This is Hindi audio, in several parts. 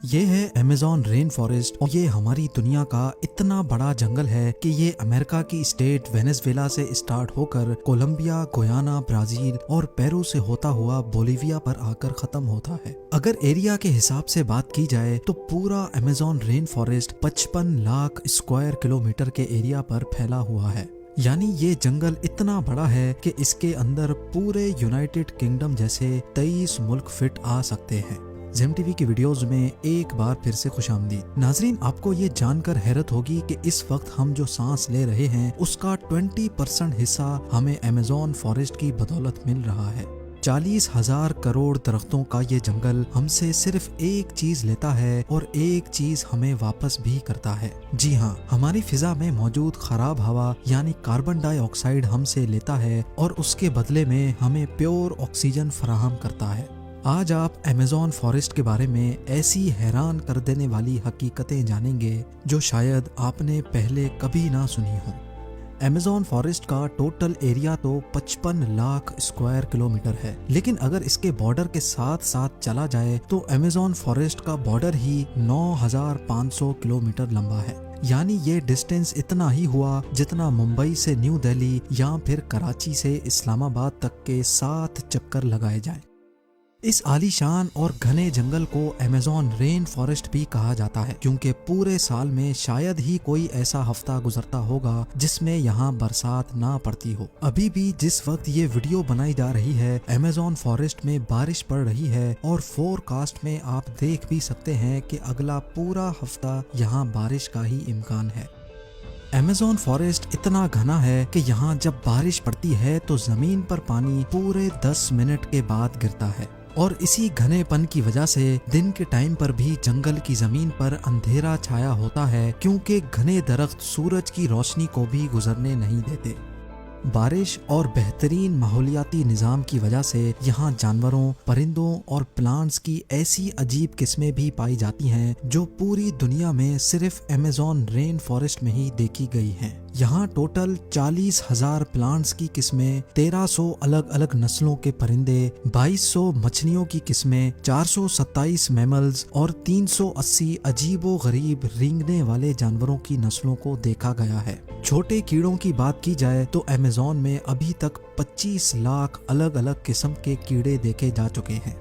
ये है अमेज़न रेन फॉरेस्ट और ये हमारी दुनिया का इतना बड़ा जंगल है कि ये अमेरिका की स्टेट वेनेजुएला से स्टार्ट होकर कोलंबिया, गुयाना, ब्राजील और पेरू से होता हुआ बोलिविया पर आकर खत्म होता है। अगर एरिया के हिसाब से बात की जाए तो पूरा Amazon rain forest 55 lakh square kilometre के एरिया पर फैला हुआ है। यानी ये जंगल इतना बड़ा है कि इसके अंदर पूरे यूनाइटेड किंगडम जैसे 23 मुल्क फिट आ सकते हैं। जेम टीवी की वीडियोस में एक बार फिर से खुशामदीद। नाजरीन, आपको ये जानकर हैरत होगी कि इस वक्त हम जो सांस ले रहे हैं उसका 20% हिस्सा हमें अमेज़न फॉरेस्ट की बदौलत मिल रहा है। 40,000 करोड़ दरख्तों का ये जंगल हमसे सिर्फ एक चीज लेता है और एक चीज हमें वापस भी करता है। जी हाँ, हमारी फिजा में मौजूद खराब हवा यानी कार्बन डाइऑक्साइड हमसे लेता है और उसके बदले में हमें प्योर ऑक्सीजन फराहम करता है। आज आप अमेज़न फॉरेस्ट के बारे में ऐसी हैरान कर देने वाली हकीकतें जानेंगे जो शायद आपने पहले कभी ना सुनी हो। अमेज़न फॉरेस्ट का टोटल एरिया तो 55 लाख स्क्वायर किलोमीटर है, लेकिन अगर इसके बॉर्डर के साथ साथ चला जाए तो अमेज़न फॉरेस्ट का बॉर्डर ही 9,500 किलोमीटर लंबा है। यानी ये डिस्टेंस इतना ही हुआ जितना मुंबई से न्यू दिल्ली या फिर कराची से इस्लामाबाद तक के 7 चक्कर लगाए जाएं। इस आलीशान और घने जंगल को अमेज़न रेन फॉरेस्ट भी कहा जाता है क्योंकि पूरे साल में शायद ही कोई ऐसा हफ्ता गुजरता होगा जिसमें यहाँ बरसात ना पड़ती हो। अभी भी जिस वक्त ये वीडियो बनाई जा रही है अमेज़न फॉरेस्ट में बारिश पड़ रही है और फोरकास्ट में आप देख भी सकते हैं कि अगला पूरा हफ्ता यहाँ बारिश का ही इम्कान है। अमेज़न फॉरेस्ट इतना घना है कि यहाँ जब बारिश पड़ती है तो जमीन पर पानी पूरे 10 मिनट के बाद गिरता है और इसी घनेपन की वजह से दिन के टाइम पर भी जंगल की जमीन पर अंधेरा छाया होता है क्योंकि घने दरख्त सूरज की रोशनी को भी गुजरने नहीं देते। बारिश और बेहतरीन माहौलियाती निज़ाम की वजह से यहाँ जानवरों, परिंदों और प्लांट्स की ऐसी अजीब किस्में भी पाई जाती हैं जो पूरी दुनिया में सिर्फ अमेज़न रेन फॉरेस्ट में ही देखी गई हैं। यहाँ टोटल 40,000 प्लांट्स की किस्में, 1300 अलग अलग नस्लों के परिंदे, 2200 मछलियों की किस्में, 427 मैमल्स और 380 अजीबो गरीब रेंगने वाले जानवरों की नस्लों को देखा गया है। छोटे कीड़ों की बात की जाए तो अमेज़न में अभी तक 25 लाख अलग अलग किस्म के कीड़े देखे जा चुके हैं।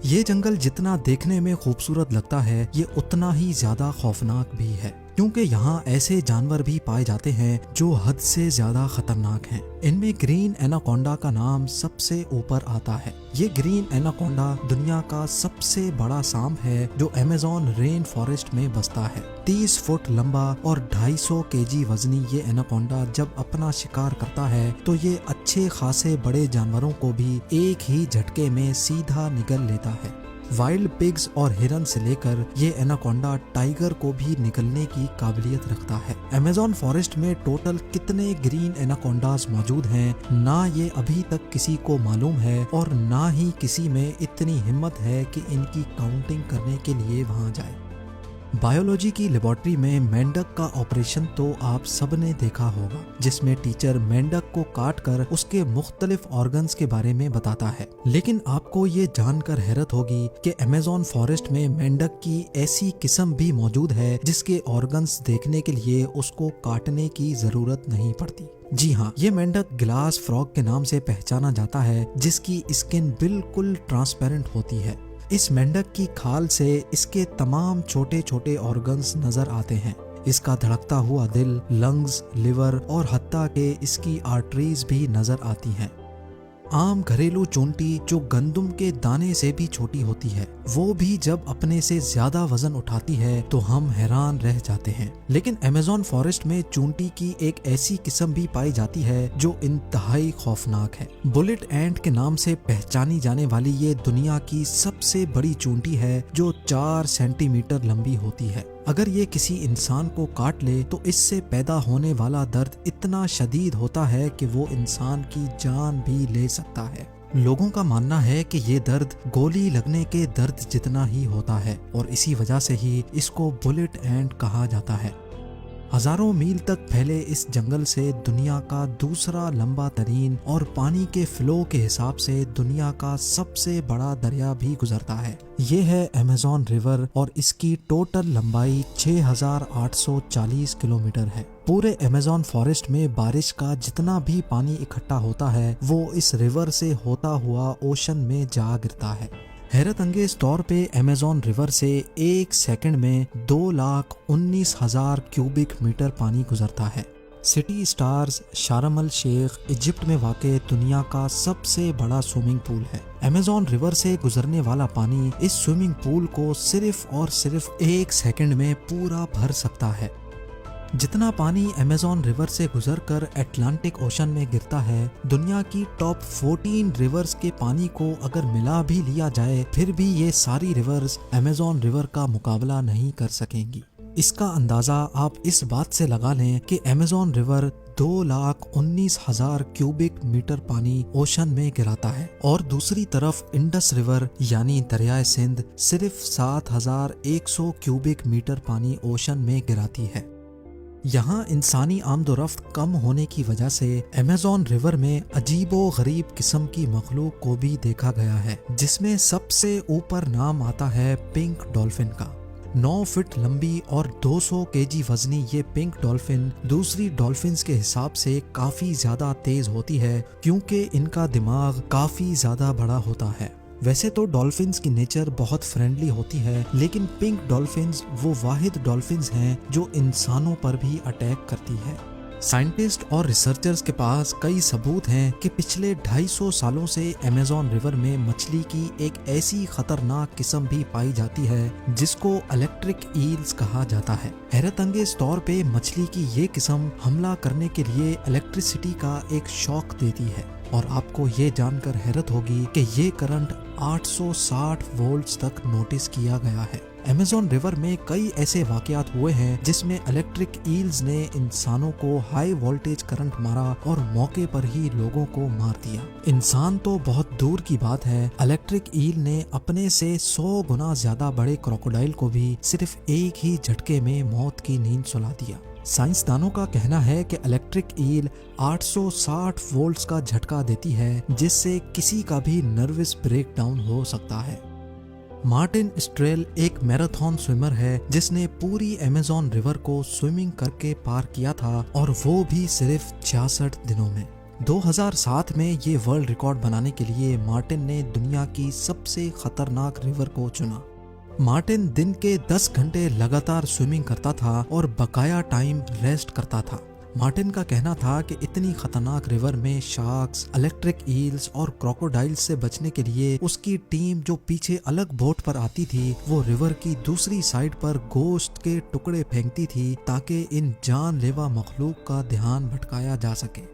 ये जंगल जितना देखने में खूबसूरत लगता है ये उतना ही ज्यादा खौफनाक भी है क्योंकि यहाँ ऐसे जानवर भी पाए जाते हैं जो हद से ज्यादा खतरनाक हैं। इनमें ग्रीन एनाकोंडा का नाम सबसे ऊपर आता है। ये ग्रीन एनाकोंडा दुनिया का सबसे बड़ा सांप है जो अमेज़न रेन फॉरेस्ट में बसता है। 30 फुट लंबा और 250 केजी वजनी ये एनाकोंडा जब अपना शिकार करता है तो ये अच्छे खासे बड़े जानवरों को भी एक ही झटके में सीधा निगल लेता है। वाइल्ड पिग्स और हिरन से लेकर ये एनाकोंडा टाइगर को भी निगलने की काबिलियत रखता है। अमेज़न फॉरेस्ट में टोटल कितने ग्रीन एनाकोंडास मौजूद हैं ना ये अभी तक किसी को मालूम है और ना ही किसी में इतनी हिम्मत है कि इनकी काउंटिंग करने के लिए वहां जाए। बायोलॉजी की लेबोरेटरी में मेंढक का ऑपरेशन तो आप सबने देखा होगा जिसमें टीचर मेंढक को काट कर उसके मुख्तलिफ ऑर्गन्स के बारे में बताता है। लेकिन आपको ये जानकर हैरत होगी कि अमेज़न फॉरेस्ट में मेंढक की ऐसी किस्म भी मौजूद है जिसके ऑर्गन्स देखने के लिए उसको काटने की जरूरत नहीं पड़ती। जी हाँ, ये मेंढक ग्लास फ्रॉग के नाम से पहचाना जाता है जिसकी स्किन बिल्कुल ट्रांसपेरेंट होती है। इस मेंढक की खाल से इसके तमाम छोटे छोटे ऑर्गन्स नजर आते हैं। इसका धड़कता हुआ दिल, लंग्स, लिवर और हत्ता के इसकी आर्टरीज भी नजर आती हैं। आम घरेलू चूंटी जो गंदुम के दाने से भी छोटी होती है वो भी जब अपने से ज्यादा वजन उठाती है तो हम हैरान रह जाते हैं। लेकिन अमेज़न फॉरेस्ट में चूंटी की एक ऐसी किस्म भी पाई जाती है जो इंतहाई खौफनाक है। बुलेट एंट के नाम से पहचानी जाने वाली ये दुनिया की सबसे बड़ी चूंटी है जो 4 सेंटीमीटर लंबी होती है। अगर ये किसी इंसान को काट ले तो इससे पैदा होने वाला दर्द इतना शदीद होता है कि वो इंसान की जान भी ले सकता है। लोगों का मानना है कि ये दर्द गोली लगने के दर्द जितना ही होता है और इसी वजह से ही इसको बुलेट एंट कहा जाता है। हजारों मील तक फैले इस जंगल से दुनिया का दूसरा लंबा तरीन और पानी के फ्लो के हिसाब से दुनिया का सबसे बड़ा दरिया भी गुजरता है। ये है अमेज़न रिवर और इसकी टोटल लंबाई 6,840 किलोमीटर है। पूरे अमेज़न फॉरेस्ट में बारिश का जितना भी पानी इकट्ठा होता है वो इस रिवर से होता हुआ ओशन में जा गिरता है। हैरत अंगेज तौर पे अमेज़न रिवर से एक सेकंड में 2,19,000 क्यूबिक मीटर पानी गुजरता है। सिटी स्टार्स शार्म अल शेख इजिप्ट में वाक़ दुनिया का सबसे बड़ा स्विमिंग पूल है। अमेज़न रिवर से गुजरने वाला पानी इस स्विमिंग पूल को सिर्फ और सिर्फ एक सेकंड में पूरा भर सकता है। जितना पानी अमेज़न रिवर से गुजरकर अटलांटिक ओशन में गिरता है, दुनिया की टॉप 14 रिवर्स के पानी को अगर मिला भी लिया जाए फिर भी ये सारी रिवर्स अमेज़न रिवर का मुकाबला नहीं कर सकेंगी। इसका अंदाज़ा आप इस बात से लगा लें कि अमेज़न रिवर 2,19,000 क्यूबिक मीटर पानी ओशन में गिराता है और दूसरी तरफ इंडस रिवर यानी दरियाए सिंध सिर्फ 7,100 क्यूबिक मीटर पानी ओशन में गिराती है। यहाँ इंसानी आमदोरफ्त कम होने की वजह से अमेज़न रिवर में अजीबो गरीब किस्म की मखलूक को भी देखा गया है, जिसमें सबसे ऊपर नाम आता है पिंक डॉल्फिन का। 9 फीट लंबी और 200 केजी वजनी ये पिंक डॉल्फिन दूसरी डॉल्फिन्स के हिसाब से काफी ज्यादा तेज होती है क्योंकि इनका दिमाग काफी ज्यादा बड़ा होता है। वैसे तो डॉल्फिन्स की नेचर बहुत फ्रेंडली होती है, लेकिन पिंक डॉल्फिन्स वो वाहिद डॉल्फिन्स हैं जो इंसानों पर भी अटैक करती है। साइंटिस्ट और रिसर्चर्स के पास कई सबूत हैं कि पिछले 250 सालों से अमेज़न रिवर में मछली की एक ऐसी खतरनाक किस्म भी पाई जाती है जिसको इलेक्ट्रिक ईल्स कहा जाता है। हैरत अंगेज तौर पे मछली की ये किस्म हमला करने के लिए इलेक्ट्रिसिटी का एक शॉक देती है और आपको ये जानकर हैरत होगी कि ये करंट 860 वोल्ट्स तक नोटिस किया गया है। अमेज़न रिवर में कई ऐसे वाकयात हुए हैं जिसमें इलेक्ट्रिक ईल्स ने इंसानों को हाई वोल्टेज करंट मारा और मौके पर ही लोगों को मार दिया। इंसान तो बहुत दूर की बात है, इलेक्ट्रिक ईल ने अपने से 100 गुना ज्यादा बड़े क्रोकोडाइल को भी सिर्फ एक ही झटके में मौत की नींद सुला दिया। साइंसदानों का कहना है कि इलेक्ट्रिक ईल 860 वोल्ट्स का झटका देती है जिससे किसी का भी नर्वस ब्रेकडाउन हो सकता है। मार्टिन स्ट्रेल एक मैराथन स्विमर है जिसने पूरी अमेज़न रिवर को स्विमिंग करके पार किया था और वो भी सिर्फ 66 दिनों में। 2007 में ये वर्ल्ड रिकॉर्ड बनाने के लिए मार्टिन ने दुनिया की सबसे खतरनाक रिवर को चुना। मार्टिन दिन के 10 घंटे लगातार स्विमिंग करता था और बकाया टाइम रेस्ट करता था। मार्टिन का कहना था कि इतनी खतरनाक रिवर में शार्क्स, इलेक्ट्रिक ईल्स और क्रोकोडाइल्स से बचने के लिए उसकी टीम जो पीछे अलग बोट पर आती थी वो रिवर की दूसरी साइड पर गोश्त के टुकड़े फेंकती थी ताकि इन जानलेवा मखलूक का ध्यान भटकाया जा सके।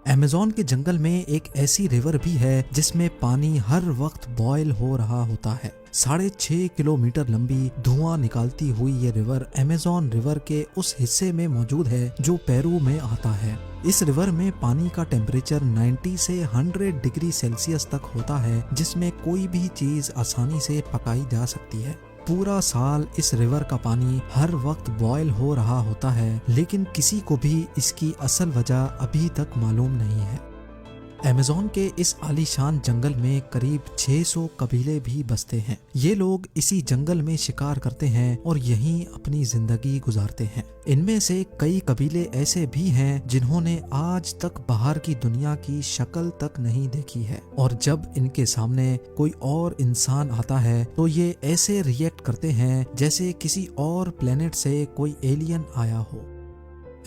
अमेज़न के जंगल में एक ऐसी रिवर भी है जिसमें पानी हर वक्त बॉयल हो रहा होता है। 6.5 किलोमीटर लंबी धुआं निकालती हुई ये रिवर अमेज़न रिवर के उस हिस्से में मौजूद है जो पेरू में आता है। इस रिवर में पानी का टेम्परेचर 90 से 100 डिग्री सेल्सियस तक होता है जिसमें कोई भी चीज आसानी से पकाई जा सकती है। पूरा साल इस रिवर का पानी हर वक्त बॉयल हो रहा होता है, लेकिन किसी को भी इसकी असल वजह अभी तक मालूम नहीं है। अमेज़न के इस आलीशान जंगल में करीब 600 कबीले भी बसते हैं। ये लोग इसी जंगल में शिकार करते हैं और यहीं अपनी जिंदगी गुजारते हैं। इनमें से कई कबीले ऐसे भी हैं जिन्होंने आज तक बाहर की दुनिया की शक्ल तक नहीं देखी है और जब इनके सामने कोई और इंसान आता है तो ये ऐसे रिएक्ट करते हैं जैसे किसी और प्लेनेट से कोई एलियन आया हो।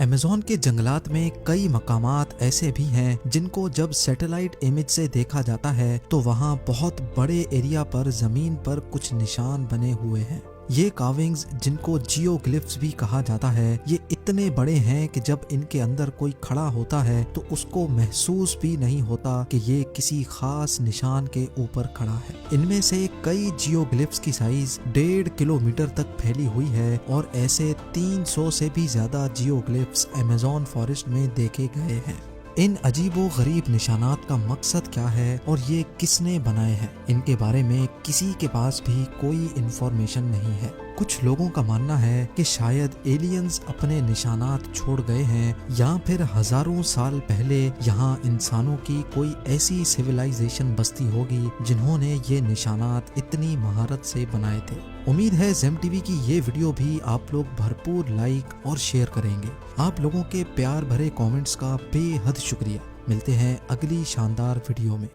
अमेज़न के जंगलात में कई मकामात ऐसे भी हैं जिनको जब सैटेलाइट इमेज से देखा जाता है तो वहाँ बहुत बड़े एरिया पर जमीन पर कुछ निशान बने हुए हैं। ये कार्विंग्स जिनको जियोग्लिफ्स भी कहा जाता है, ये इतने बड़े हैं कि जब इनके अंदर कोई खड़ा होता है तो उसको महसूस भी नहीं होता कि ये किसी खास निशान के ऊपर खड़ा है। इनमें से कई जियोग्लिफ्स की साइज 1.5 किलोमीटर तक फैली हुई है और ऐसे 300 से भी ज्यादा जियोग्लिफ्स अमेज़न फॉरेस्ट में देखे गए हैं। इन अजीबो गरीब निशानात का मकसद क्या है और ये किसने बनाए हैं, इनके बारे में किसी के पास भी कोई इन्फॉर्मेशन नहीं है। कुछ लोगों का मानना है कि शायद एलियंस अपने निशानात छोड़ गए हैं या फिर हजारों साल पहले यहाँ इंसानों की कोई ऐसी सिविलाइजेशन बसती होगी जिन्होंने ये निशानात इतनी महारत से बनाए थे। उम्मीद है जेम टीवी की ये वीडियो भी आप लोग भरपूर लाइक और शेयर करेंगे। आप लोगों के प्यार भरे कमेंट्स का बेहद शुक्रिया। मिलते हैं अगली शानदार वीडियो में।